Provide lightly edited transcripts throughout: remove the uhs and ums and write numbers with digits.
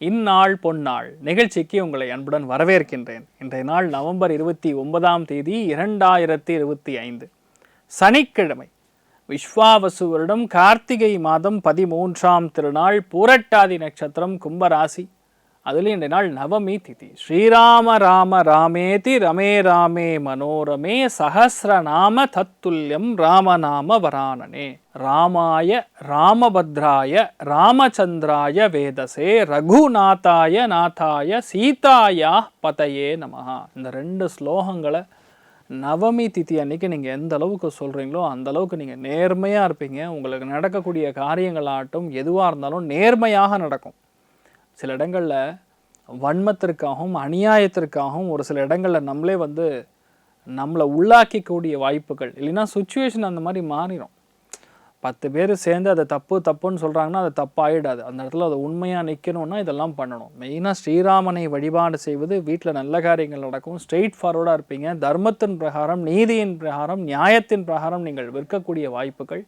இந்நாள் பொன்னாள் நிகழ்ச்சிக்கு உங்களை அன்புடன் வரவேற்கின்றேன். இன்றைய நாள் நவம்பர் 29ஆம் தேதி 2025 சனிக்கிழமை. விஸ்வாவசு வருடம் கார்த்திகை மாதம் 13ஆம் திருநாள் பூரட்டாதி நட்சத்திரம் கும்பராசி. அதில் இன்றைய நாள் நவமி திதி. ஸ்ரீராம ராம ராமேதி ரமே ராமே மனோரமே சஹஸ்ரநாம தத்துல்யம் ராமநாம வரானனே. ராமாய ராமபத்ராய ராமச்சந்திராய வேதசே ரகுநாதாய நாதாய சீதாயா பதையே நமஹா. இந்த 2 ஸ்லோகங்களை நவமி திதி அன்னைக்கு நீங்கள் எந்த அளவுக்கு சொல்கிறீங்களோ அந்த அளவுக்கு நீங்கள் நேர்மையாக இருப்பீங்க. உங்களுக்கு நடக்கக்கூடிய காரியங்களாகட்டும் எதுவாக இருந்தாலும் நேர்மையாக நடக்கும். சில இடங்களில் வன்மத்திற்காகவும் அநியாயத்திற்காகவும் ஒரு சில இடங்களில் நம்மளை உள்ளாக்கிக்கூடிய வாய்ப்புகள் இல்லைன்னா சுச்சுவேஷன் அந்த மாதிரி மாறிடும். 10 பேர் சேர்ந்து அதை தப்புன்னு சொல்கிறாங்கன்னா அது தப்பாகிடாது. அந்த இடத்துல அதை உண்மையாக நிற்கணும்னா இதெல்லாம் பண்ணணும். மெயினாக ஸ்ரீராமனை வழிபாடு செய்வது வீட்டில் நல்ல காரியங்கள் நடக்கும். ஸ்ட்ரெயிட் ஃபார்வர்டாக இருப்பீங்க. தர்மத்தின் பிரகாரம், நீதியின் பிரகாரம், நியாயத்தின் பிரகாரம் நீங்கள் விற்கக்கூடிய வாய்ப்புகள்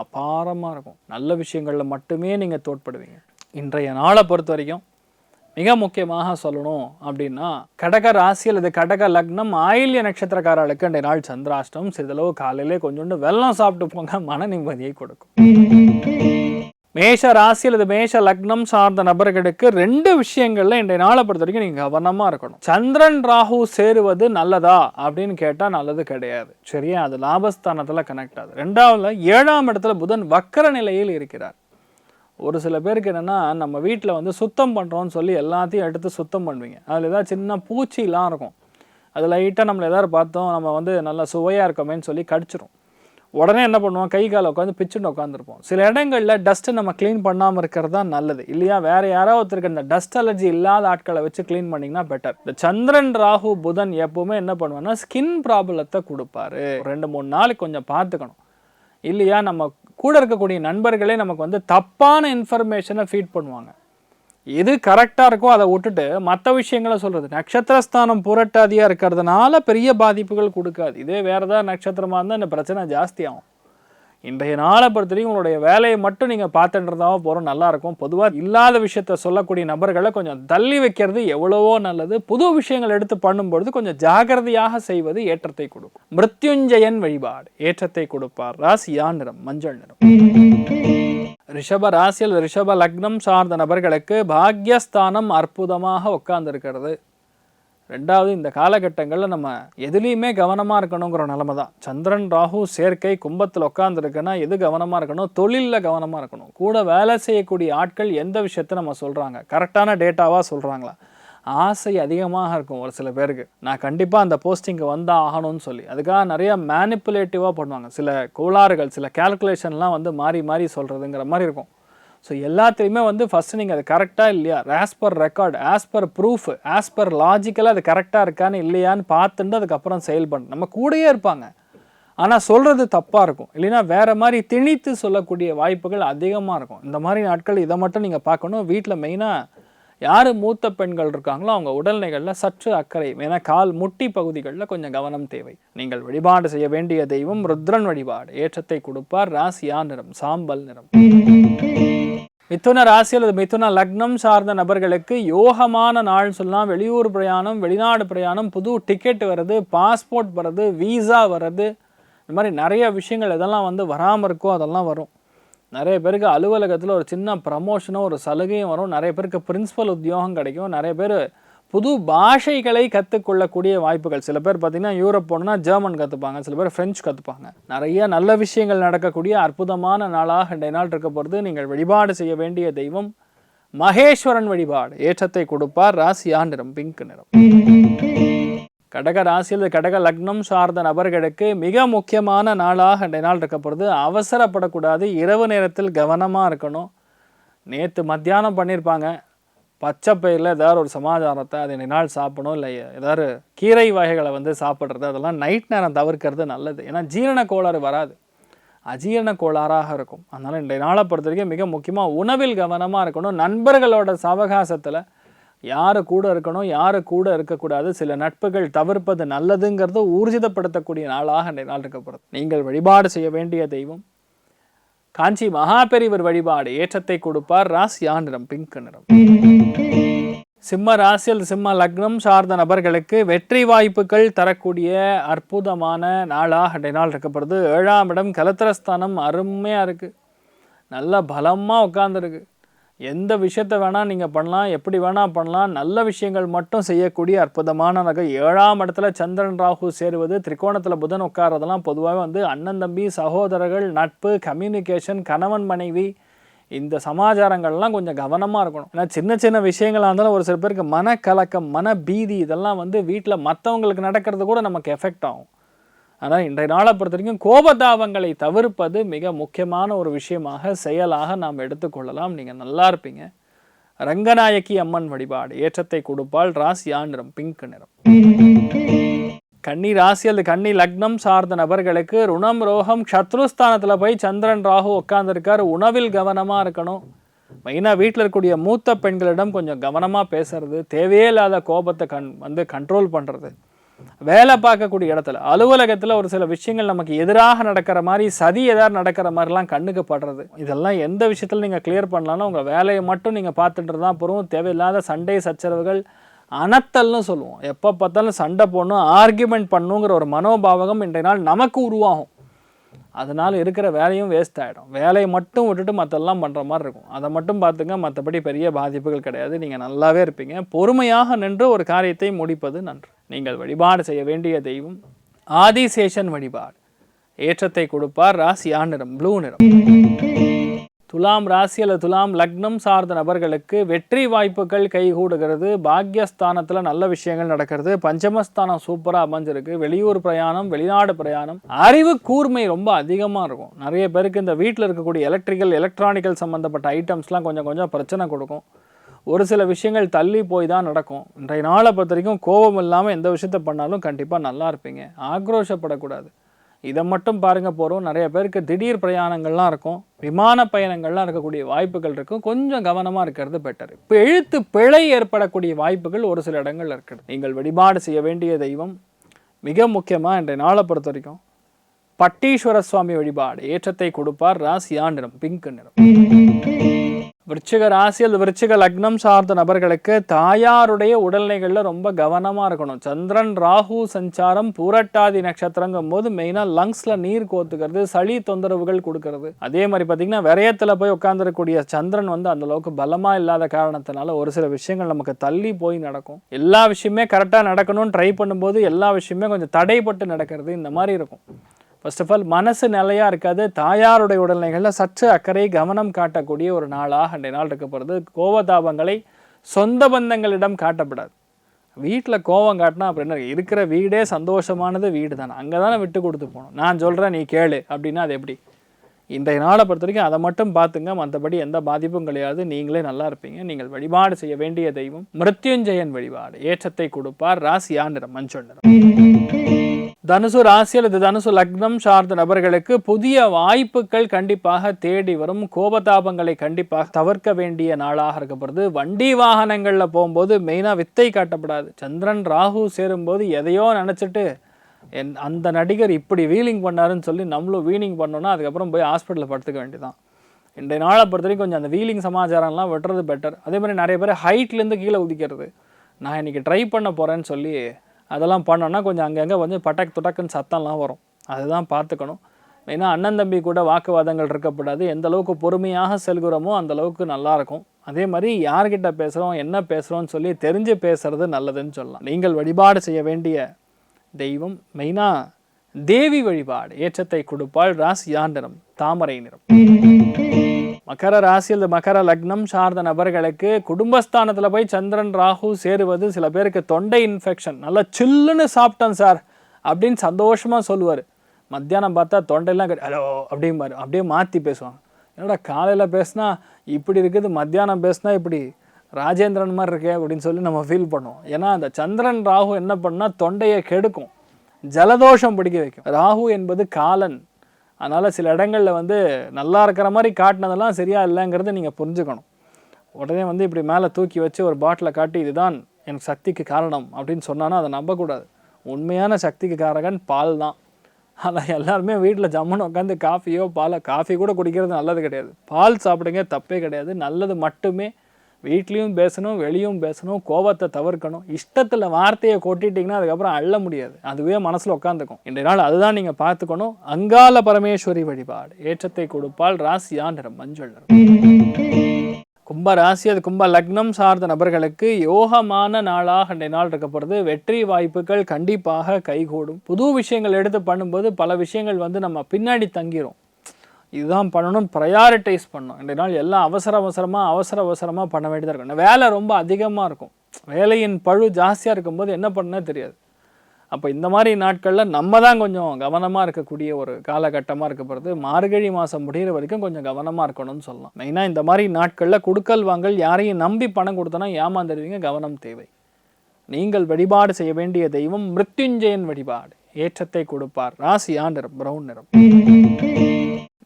அபாரமாக இருக்கும். நல்ல விஷயங்களில் மட்டுமே நீங்கள் தோட்படுவீங்க. இன்றைய நாளை பொறுத்த வரைக்கும் மிக முக்கியமாக சொல்லணும் அப்படின்னா கடக ராசி அல்லது கடக லக்னம் ஆயில்ய நட்சத்திரக்காரர்களுக்கு இன்றைய நாள் சந்திராஷ்டம். சிறிதளவு காலையிலே கொஞ்சோண்டு வெல்லம் சாப்பிட்டு போங்க, மன நிம்மதியை கொடுக்கும். மேஷ ராசி அல்லது மேஷ லக்னம் சார்ந்த நபர்களுக்கு 2 விஷயங்கள்ல இன்றைய நாளை பொறுத்த வரைக்கும் நீங்க கவனமா இருக்கணும். சந்திரன் ராகு சேருவது நல்லதா அப்படின்னு கேட்டா நல்லது கிடையாது. சரியா, அது லாபஸ்தானத்துல கனெக்ட் ஆகுது. 2வது 7ஆம் இடத்துல புதன் வக்கர நிலையில் இருக்கிறார். ஒரு சில பேருக்கு என்னென்னா நம்ம வீட்டில் சுத்தம் பண்ணுறோன்னு சொல்லி எல்லாத்தையும் எடுத்து சுத்தம் பண்ணுவீங்க. அதில் ஏதாவது சின்ன பூச்சிலாம் இருக்கும். அது லைட்டாக நம்மளை எதாவது பார்த்தோம் நம்ம நல்லா சுவையாக இருக்கோமேன்னு சொல்லி கடிச்சிரும். உடனே என்ன பண்ணுவோம், கை காலை உட்காந்து பிச்சுட்டு உட்காந்துருப்போம். சில இடங்களில் டஸ்ட்டு நம்ம க்ளீன் பண்ணாமல் இருக்கிறது தான் நல்லது இல்லையா. வேறு யாராவது ஒருத்தருக்கு இந்த டஸ்ட் அலர்ஜி இல்லாத ஆட்களை வச்சு க்ளீன் பண்ணிங்கன்னா பெட்டர். இந்த சந்திரன் ராகு புதன் எப்போவுமே என்ன பண்ணுவாங்கன்னா ஸ்கின் ப்ராப்ளத்தை கொடுப்பாரு. 2-3 நாளைக்கு கொஞ்சம் பார்த்துக்கணும் இல்லையா. நம்ம கூட இருக்கக்கூடிய நண்பர்களே நமக்கு தப்பான இன்ஃபர்மேஷனை ஃபீட் பண்ணுவாங்க. எது கரெக்டாக இருக்கோ அதை விட்டுட்டு மற்ற விஷயங்களை சொல்கிறது. நட்சத்திரஸ்தானம் புரட்டாதியாக இருக்கிறதுனால பெரிய பாதிப்புகள் கொடுக்காது. இதே வேறு ஏதாவது நட்சத்திரமாக இருந்தால் இந்த பிரச்சனை ஜாஸ்தியாகும். இன்றைய நாளை பொறுத்தவரைக்கும் உங்களுடைய வேலையை மட்டும் நீங்கள் பார்த்துட்டுருந்தாலும் போகிறோம், நல்லாயிருக்கும். பொதுவாக இல்லாத விஷயத்த சொல்லக்கூடிய நபர்களை கொஞ்சம் தள்ளி வைக்கிறது எவ்வளவோ நல்லது. புது விஷயங்கள் எடுத்து பண்ணும்பொழுது கொஞ்சம் ஜாகிரதையாக செய்வது ஏற்றத்தை கொடுக்கும். மிருத்யுஞ்சயன் வழிபாடு ஏற்றத்தை கொடுப்பார். ராசியா நிறம் மஞ்சள் நிறம். ரிஷப ராசியில் ரிஷப லக்னம் சார்ந்த நபர்களுக்கு பாக்யஸ்தானம் அற்புதமாக உட்கார்ந்துருக்கிறது. 2வது இந்த காலகட்டங்களில் நம்ம எதுலேயுமே கவனமாக இருக்கணுங்கிற நிலைமை தான். சந்திரன் ராகு சேர்க்கை கும்பத்தில் உட்காந்துருக்குன்னா எது கவனமாக இருக்கணும், தொழிலில் கவனமாக இருக்கணும். கூட வேலை செய்யக்கூடிய ஆட்கள் எந்த விஷயத்தை நம்ம சொல்கிறாங்க, கரெக்டான டேட்டாவாக சொல்கிறாங்களா. ஆசை அதிகமாக இருக்கும் ஒரு சில பேருக்கு, நான் கண்டிப்பாக அந்த போஸ்டிங்கு வந்தால் ஆகணும்னு சொல்லி. அதுக்காக நிறையா மேனிப்புலேட்டிவாக பண்ணுவாங்க. சில கோளாறுகள், சில கேல்குலேஷன்லாம் மாறி மாறி சொல்கிறதுங்கிற மாதிரி இருக்கும். ஸோ எல்லாத்துலேயுமே ஃபஸ்ட்டு நீங்கள் அது கரெக்டாக இல்லையா, as per record, as per proof, as per லாஜிக்கலாக அது கரெக்டாக இருக்கான்னு இல்லையான்னு பார்த்துட்டு அதுக்கப்புறம் செயல்படணும். நம்ம கூடயே இருப்பாங்க, ஆனால் சொல்கிறது தப்பாக இருக்கும். இல்லைன்னா வேறு மாதிரி திணித்து சொல்லக்கூடிய வாய்ப்புகள் அதிகமாக இருக்கும். இந்த மாதிரி நாட்கள் இதை மட்டும் நீங்கள் பார்க்கணும். வீட்டில் மெயினாக யார் மூத்த பெண்கள் இருக்காங்களோ அவங்க உடல்நிலைகளில் சற்று அக்கறை, ஏன்னா கால் முட்டி பகுதிகளில் கொஞ்சம் கவனம் தேவை. நீங்கள் வழிபாடு செய்ய வேண்டிய தெய்வம் ருத்ரன் வழிபாடு ஏற்றத்தை கொடுப்பார். ராசியா நிறம் சாம்பல் நிறம். மிதுன ராசி அல்லது மிதுன லக்னம் சார்ந்த நபர்களுக்கு யோகமான நாள் சொல்லலாம். வெளியூர் பிரயாணம், வெளிநாடு பிரயாணம், புது டிக்கெட் வர்றது, பாஸ்போர்ட் வர்றது, வீசா வர்றது, இந்த மாதிரி நிறைய விஷயங்கள் எதெல்லாம் வராமல் இருக்கோ அதெல்லாம் வரும். நிறைய பேருக்கு அலுவலகத்தில் ஒரு சின்ன ப்ரமோஷனோ ஒரு சலுகையும் வரும். நிறைய பேருக்கு பிரின்சிபல் உத்தியோகம் கிடைக்கும். நிறைய பேர் புது பாஷைகளை கற்றுக்கொள்ளக்கூடிய வாய்ப்புகள். சில பேர் பார்த்திங்கன்னா யூரோப் போனோன்னா ஜெர்மன் கற்றுப்பாங்க, சில பேர் ஃப்ரெஞ்சு கற்றுப்பாங்க. நிறைய நல்ல விஷயங்கள் நடக்கக்கூடிய அற்புதமான நாளாக இன்றைய நாள் இருக்க போகிறது. நீங்கள் வழிபாடு செய்ய வேண்டிய தெய்வம் மகேஸ்வரன் வழிபாடு ஏற்றத்தை கொடுப்பார். ராசியா நிறம் பிங்க் நிறம். கடக ராசியில் கடக லக்னம் சார்ந்த நபர்களுக்கு மிக முக்கியமான நாளாக இன்றைய நாள் இருக்க போகிறது. அவசரப்படக்கூடாது, இரவு நேரத்தில் கவனமாக இருக்கணும். நேற்று மத்தியானம் பண்ணியிருப்பாங்க பச்சை பயிரில் ஏதாவது ஒரு சமாச்சாரத்தை அது இன்றைய நாள் சாப்பிடணும், இல்லை ஏதாவது கீரை வகைகளை சாப்பிட்றது, அதெல்லாம் நைட் நேரம் தவிர்க்கிறது நல்லது. ஏன்னா ஜீரண கோளாறு வராது, அஜீரண கோளாறாக இருக்கும். அதனால் இன்றைய நாளை பொறுத்த வரைக்கும் மிக முக்கியமாக உணவில் கவனமாக இருக்கணும். நண்பர்களோட சவகாசத்தில் யார் கூட இருக்கணும், யார் கூட இருக்கக்கூடாது, சில நட்புகள் தவிர்ப்பது நல்லதுங்கிறத ஊர்ஜிதப்படுத்தக்கூடிய நாளாக இன்றைய நாள் இருக்கப்படுது. நீங்கள் வழிபாடு செய்ய வேண்டிய தெய்வம் காஞ்சி மகாபெரிவர் வழிபாடு ஏற்றத்தை கொடுப்பார். ராசியா நிறம் பிங்க் நிறம். சிம்ம ராசியில் சிம்ம லக்னம் சார்ந்த நபர்களுக்கு வெற்றி வாய்ப்புகள் தரக்கூடிய அற்புதமான நாளாக அன்றைய நாள் இருக்கப்படுது. 7ஆம் இடம் கலத்திரஸ்தானம் அருமையாக இருக்குது, நல்ல பலமாக உட்காந்துருக்கு. எந்த விஷயத்தை வேணால் நீங்கள் பண்ணலாம், எப்படி வேணால் பண்ணலாம், நல்ல விஷயங்கள் மட்டும் செய்யக்கூடிய அற்புதமான நகை. 7ஆம் இடத்துல சந்திரன் ராகு சேருவது, திரிகோணத்தில் புதன் உட்காரதெல்லாம் பொதுவாக வந்து அண்ணன் தம்பி சகோதரர்கள் நட்பு கம்யூனிகேஷன் கணவன் மனைவி இந்த சமாச்சாரங்கள்லாம் கொஞ்சம் கவனமாக இருக்கணும். ஏன்னா சின்ன சின்ன விஷயங்களாக இருந்தாலும் ஒரு சில பேருக்கு மனக்கலக்கம் மன பீதி இதெல்லாம் வந்து வீட்டில் மற்றவங்களுக்கு நடக்கிறது கூட நமக்கு எஃபெக்ட் ஆகும். ஆனால் இன்றைய நாளை பொறுத்த வரைக்கும் கோபதாபங்களை தவிர்ப்பது மிக முக்கியமான ஒரு விஷயமாக செயலாக நாம் எடுத்துக்கொள்ளலாம். நீங்கள் நல்லா இருப்பீங்க. ரங்கநாயகி அம்மன் வழிபாடு ஏற்றத்தை கொடுப்பால். ராசியா நிறம் பிங்க் நிறம். கன்னி ராசி அல்லது கன்னி லக்னம் சார்ந்த நபர்களுக்கு ருணம் ரோகம் சத்ருஸ்தானத்தில் போய் சந்திரன் ராகு உட்காந்துருக்கார். உணவில் கவனமாக இருக்கணும். மெயினாக வீட்டில் இருக்கக்கூடிய மூத்த பெண்களிடம் கொஞ்சம் கவனமாக பேசுறது, தேவையே இல்லாத கோபத்தை கண்ட்ரோல் பண்ணுறது. வேலை பார்க்கக்கூடிய இடத்துல அலுவலகத்தில் ஒரு சில விஷயங்கள் நமக்கு எதிராக நடக்கிற மாதிரி சதி எதாவது நடக்கிற மாதிரிலாம் கண்ணுக்கு படுறது, இதெல்லாம் எந்த விஷயத்தில் நீங்கள் கிளியர் பண்ணலான்னா உங்கள் வேலையை மட்டும் நீங்கள் பார்த்துட்டு தான் போகிறோம். தேவையில்லாத சண்டை சச்சரவுகள் அனத்தல்னு சொல்லுவோம். எப்போ பார்த்தாலும் சண்டை போடணும் ஆர்கியூமெண்ட் பண்ணுங்கிற ஒரு மனோபாவகம் இன்றைய நாள் நமக்கு உருவாகும். அதனால் இருக்கிற வேலையும் வேஸ்ட் ஆகிடும். வேலையை மட்டும் விட்டுட்டு மற்றெல்லாம் பண்ணுற மாதிரி இருக்கும். அதை மட்டும் பார்த்துங்க, மற்றபடி பெரிய பாதிப்புகள் கிடையாது. நீங்கள் நல்லாவே இருப்பீங்க. பொறுமையாக நின்று ஒரு காரியத்தை முடிப்பது நன்று. நீங்கள் வழிபாடு செய்ய வேண்டிய தெய்வம் ஆதிசேஷன் வழிபாடு ஏற்றத்தை கொடுப்பார். ராசியா நிறம் ப்ளூ நிறம். துலாம் ராசி அல்லது துலாம் லக்னம் சார்ந்த நபர்களுக்கு வெற்றி வாய்ப்புகள் கைகூடுகிறது. பாக்யஸ்தானத்தில் நல்ல விஷயங்கள் நடக்கிறது. பஞ்சமஸ்தானம் சூப்பராக அமைஞ்சிருக்கு. வெளியூர் பிரயாணம், வெளிநாடு பிரயாணம், அறிவு கூர்மை ரொம்ப அதிகமாக இருக்கும். நிறைய பேருக்கு இந்த வீட்டில் இருக்கக்கூடிய எலக்ட்ரானிக்கல் சம்மந்தப்பட்ட ஐட்டம்ஸ்லாம் கொஞ்சம் பிரச்சனை கொடுக்கும். ஒரு சில விஷயங்கள் தள்ளி போய் தான் நடக்கும். இன்றைய நாளை பொறுத்த வரைக்கும் கோபம் இல்லாமல் எந்த விஷயத்தை பண்ணாலும் கண்டிப்பாக நல்லா இருப்பீங்க. ஆக்ரோஷப்படக்கூடாது. இதை மட்டும் பாருங்கள் போகிறோம். நிறைய பேருக்கு திடீர் பிரயாணங்கள்லாம் இருக்கும், விமான பயணங்கள்லாம் இருக்கக்கூடிய வாய்ப்புகள் இருக்கும். கொஞ்சம் கவனமாக இருக்கிறது பெட்டர். இப்போ எழுத்து பிழை ஏற்படக்கூடிய வாய்ப்புகள் ஒரு சில இடங்கள் இருக்குது. நீங்கள் வழிபாடு செய்ய வேண்டிய தெய்வம் மிக முக்கியமாக இன்றைய நாளை பொறுத்த வரைக்கும் பட்டீஸ்வர சுவாமி வழிபாடு ஏற்றத்தை கொடுப்பார். ராசியா நிறம் பிங்க் நிறம். விருச்சிக ராசி அல்லது விருச்சிக லக்னம் சார்ந்த நபர்களுக்கு தாயாருடைய உடல்நிலைகளில் ரொம்ப கவனமாக இருக்கணும். சந்திரன் ராகு சஞ்சாரம் பூரட்டாதி நட்சத்திரங்கும் போது மெயினாக லங்ஸில் நீர் கோத்துக்கிறது, சளி தொந்தரவுகள் கொடுக்கறது. அதே மாதிரி பார்த்திங்கன்னா விரயத்தில் போய் உட்காந்துருக்கக்கூடிய சந்திரன் வந்து அந்தளவுக்கு பலமாக இல்லாத காரணத்தினால ஒரு சில விஷயங்கள் நமக்கு தள்ளி போய் நடக்கும். எல்லா விஷயமே கரெக்டாக நடக்கணும்னு ட்ரை பண்ணும்போது எல்லா விஷயமே கொஞ்சம் தடைப்பட்டு நடக்கிறது. இந்த மாதிரி இருக்கும். ஃபர்ஸ்ட் ஆஃப் ஆல் மனசு நிலையாக இருக்காது. தாயாருடைய உடல்நிலைகளில் சற்று அக்கறை கவனம் காட்டக்கூடிய ஒரு நாளாக அன்றைய நாள் இருக்கப்படுது. கோபதாபங்களை சொந்த பந்தங்களிடம் காட்டப்படாது. வீட்டில் கோபம் காட்டினா அப்படின்னா இருக்கிற வீடே சந்தோஷமானது வீடு தானே, அங்கே தானே விட்டு கொடுத்து போகணும். நான் சொல்கிறேன் நீ கேளு அப்படின்னா அது எப்படி? இன்றைய நாளை பொறுத்த வரைக்கும் அதை மட்டும் பார்த்துங்க. மற்றபடி எந்த பாதிப்பும் கிடையாது. நீங்களே நல்லா இருப்பீங்க. நீங்கள் வழிபாடு செய்ய வேண்டிய தெய்வம் மிருத்யுஞ்சயன் வழிபாடு ஏற்றத்தை கொடுப்பார். ராசியா நிறம் மஞ்சள் நிறம். தனுசு ராசி அல்லது தனுசு லக்னம் சார்ந்த நபர்களுக்கு புதிய வாய்ப்புகள் கண்டிப்பாக தேடி வரும். கோபதாபங்களை கண்டிப்பாக தவிர்க்க வேண்டிய நாளாக இருக்கப்படுது. வண்டி வாகனங்களில் போகும்போது மெயினாக வித்தை காட்டப்படாது. சந்திரன் ராகு சேரும்போது எதையோ நினச்சிட்டு அந்த நடிகர் இப்படி வீலிங் பண்ணாருன்னு சொல்லி நம்மளும் வீலிங் பண்ணோன்னா அதுக்கப்புறம் போய் ஹாஸ்பிட்டலில் படுத்துக்க வேண்டியதான். இன்றைய நாளை பொறுத்த வரைக்கும் கொஞ்சம் அந்த வீலிங் சமாச்சாரம்லாம் வெட்டுறது பெட்டர். அதே மாதிரி நிறைய பேர் ஹைட்லேருந்து கீழே உதிக்கிறது. நான் இன்றைக்கி ட்ரை பண்ண போகிறேன்னு சொல்லி அதெல்லாம் பண்ணோன்னா கொஞ்சம் அங்கங்கே கொஞ்சம் பட்டக் துட்டக்குன்னு சத்தம்லாம் வரும். அதுதான் பார்த்துக்கணும். மெயினாக அண்ணன் தம்பி கூட வாக்குவாதங்கள் இருக்கக்கூடாது. எந்த அளவுக்கு பொறுமையாக செல்கிறோமோ அந்தளவுக்கு நல்லாயிருக்கும். அதே மாதிரி யார்கிட்ட பேசுகிறோம் என்ன பேசுகிறோன்னு சொல்லி தெரிஞ்சு பேசுகிறது நல்லதுன்னு சொல்லலாம். நீங்கள் வழிபாடு செய்ய வேண்டிய தெய்வம் மெயினாக தேவி வழிபாடு ஏற்றத்தை கொடுப்பாள். ராசியா நிறம் தாமரை நிறம். மகர ராசியில் மகர லக்னம் சார்ந்த நபர்களுக்கு குடும்பஸ்தானத்தில் போய் சந்திரன் ராகு சேருவது சில பேருக்கு தொண்டை இன்ஃபெக்ஷன். நல்லா சில்லுன்னு சாப்பிட்டேன் சார் அப்படின்னு சந்தோஷமாக சொல்லுவார். மத்தியானம் பார்த்தா தொண்டையெல்லாம் ஹலோ அப்படிம்பாரு. அப்படியே மாற்றி பேசுவாங்க. என்னோட காலையில் பேசினா இப்படி இருக்குது, மத்தியானம் பேசினா இப்படி ராஜேந்திரன் மாதிரி இருக்கே அப்படின்னு சொல்லி நம்ம ஃபீல் பண்ணுவோம். ஏன்னா அந்த சந்திரன் ராகு என்ன பண்ணால் தொண்டையை கெடுக்கும், ஜலதோஷம் பிடிக்க வைக்கும். ராகு என்பது காலன். அதனால் சில இடங்களில் வந்து நல்லா இருக்கிற மாதிரி காட்டினதெல்லாம் சரியாக இல்லைங்கிறத நீங்கள் புரிஞ்சுக்கணும். உடனே வந்து இப்படி மேலே தூக்கி வச்சு ஒரு பாட்டிலை காட்டி இதுதான் எனக்கு சக்திக்கு காரணம் அப்படின்னு சொன்னான்னா அதை நம்பக்கூடாது. உண்மையான சக்திக்கு காரகன் பால் தான். ஆனால் எல்லாருமே வீட்டில் ஜம்முன்னு உட்காந்து காஃபி கூட குடிக்கிறது நல்லது கிடையாது. பால் சாப்பிடுங்க, தப்பே கிடையாது. நல்லது மட்டுமே வீட்லேயும் பேசணும், வெளியும் பேசணும், கோபத்தை தவிர்க்கணும். இஷ்டத்தில் வார்த்தையை கொட்டிட்டிங்கன்னா அதுக்கப்புறம் அள்ள முடியாது, அதுவே மனசில் உட்காந்துக்கும். இன்றைய நாள் அதுதான் நீங்கள் பார்த்துக்கணும். அங்காள பரமேஸ்வரி வழிபாடு ஏற்றத்தை கொடுப்பால். ராசியா நிறம் மஞ்சள் நிறம். கும்ப ராசி, அது கும்ப லக்னம் சார்ந்த நபர்களுக்கு யோகமான நாளாக இன்றைய நாள் இருக்கப்படுது. வெற்றி வாய்ப்புகள் கண்டிப்பாக கைகூடும். புது விஷயங்கள் எடுத்து பண்ணும்போது பல விஷயங்கள் நம்ம பின்னாடி தங்கிரும். இதுதான் பண்ணணும், ப்ரையாரிட்டைஸ் பண்ணணும். இன்றைய நாள் எல்லாம் அவசரமாக பண்ண வேண்டியதாக இருக்கும். வேலை ரொம்ப அதிகமாக இருக்கும், வேலையின் பழு ஜாஸ்தியாக இருக்கும்போது என்ன பண்ணே தெரியாது. அப்போ இந்த மாதிரி நாட்களில் நம்ம தான் கொஞ்சம் கவனமாக இருக்கக்கூடிய ஒரு காலகட்டமாக இருக்கப்படுது. மார்கழி மாதம் முடிகிற வரைக்கும் கொஞ்சம் கவனமாக இருக்கணும்னு சொல்லலாம். மெயினாக இந்த மாதிரி நாட்களில் கொடுக்கல் வாங்கல், யாரையும் நம்பி பணம் கொடுத்தனா ஏமாந்துடுவீங்க, கவனம் தேவை. நீங்கள் வழிபாடு செய்ய வேண்டிய தெய்வம் மிருத்யுஞ்சயன் வழிபாடு ஏற்றத்தை கொடுப்பார். ராசியா நிறம் பிரவுன் நிறம்.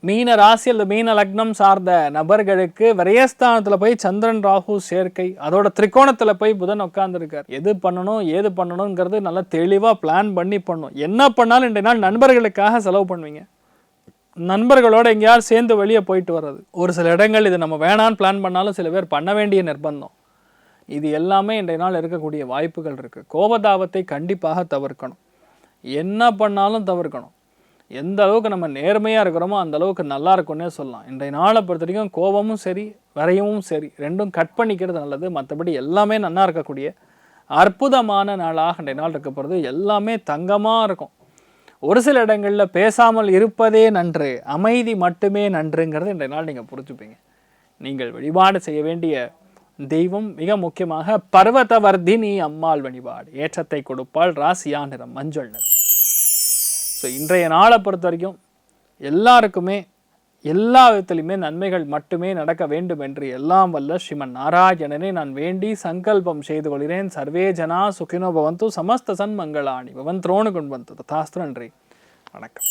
மீன ராசி அல்லது மீன லக்னம் சார்ந்த நபர்களுக்கு விரயஸ்தானத்தில் போய் சந்திரன் ராகு சேர்க்கை, அதோட திரிகோணத்தில் போய் புதன் உட்கார்ந்துருக்கார். எது பண்ணணும் ஏது பண்ணணுங்கிறது நல்லா தெளிவாக பிளான் பண்ணி பண்ணணும். என்ன பண்ணாலும் இன்றைய நாள் நண்பர்களுக்காக செலவு பண்ணுவீங்க. நண்பர்களோட எங்கேயாவது சேர்ந்து வெளியே போயிட்டு வர்றது. ஒரு சில இடங்கள் இது நம்ம வேணான்னு பிளான் பண்ணாலும் சில பேர் பண்ண வேண்டிய நிர்பந்தம். இது எல்லாமே இன்றைய நாள் இருக்கக்கூடிய வாய்ப்புகள் இருக்குது. கோபதாபத்தை கண்டிப்பாக தவிர்க்கணும். என்ன பண்ணாலும் தவிர்க்கணும். எந்த அளவுக்கு நம்ம நேர்மையாக இருக்கிறோமோ அந்த அளவுக்கு நல்லா இருக்கும்னே சொல்லலாம். இன்றைய நாளை பொறுத்த வரைக்கும் கோபமும் சரி வரையவும் சரி ரெண்டும் கட் பண்ணிக்கிறது நல்லது. மற்றபடி எல்லாமே நல்லா இருக்கக்கூடிய அற்புதமான நாளாக இன்றைய நாள் இருக்கப்படுறது. எல்லாமே தங்கமாக இருக்கும். ஒரு சில இடங்களில் பேசாமல் இருப்பதே நன்று, அமைதி மட்டுமே நன்றுங்கிறது இன்றைய நாள் நீங்கள் புரிஞ்சுப்பீங்க. நீங்கள் வழிபாடு செய்ய வேண்டிய தெய்வம் மிக முக்கியமாக பர்வதவர்தினி அம்மாள் வழிபாடு ஏற்றத்தை கொடுப்பால். ராசியா நிறம் மஞ்சள் நிறம். ஸோ இன்றைய நாளை பொறுத்த வரைக்கும் எல்லாருக்குமே எல்லா விதத்திலுமே நன்மைகள் மட்டுமே நடக்க வேண்டும் என்று எல்லாம் வல்ல ஸ்ரீமன் நாராயணனை நான் வேண்டி சங்கல்பம் செய்து கொள்கிறேன். சர்வே ஜனா சுகினோ பவந்து, சமஸ்த சன்மங்களாணி பவந்த்ரோணு குண்பந்து. ததாஸ்து. நன்றி, வணக்கம்.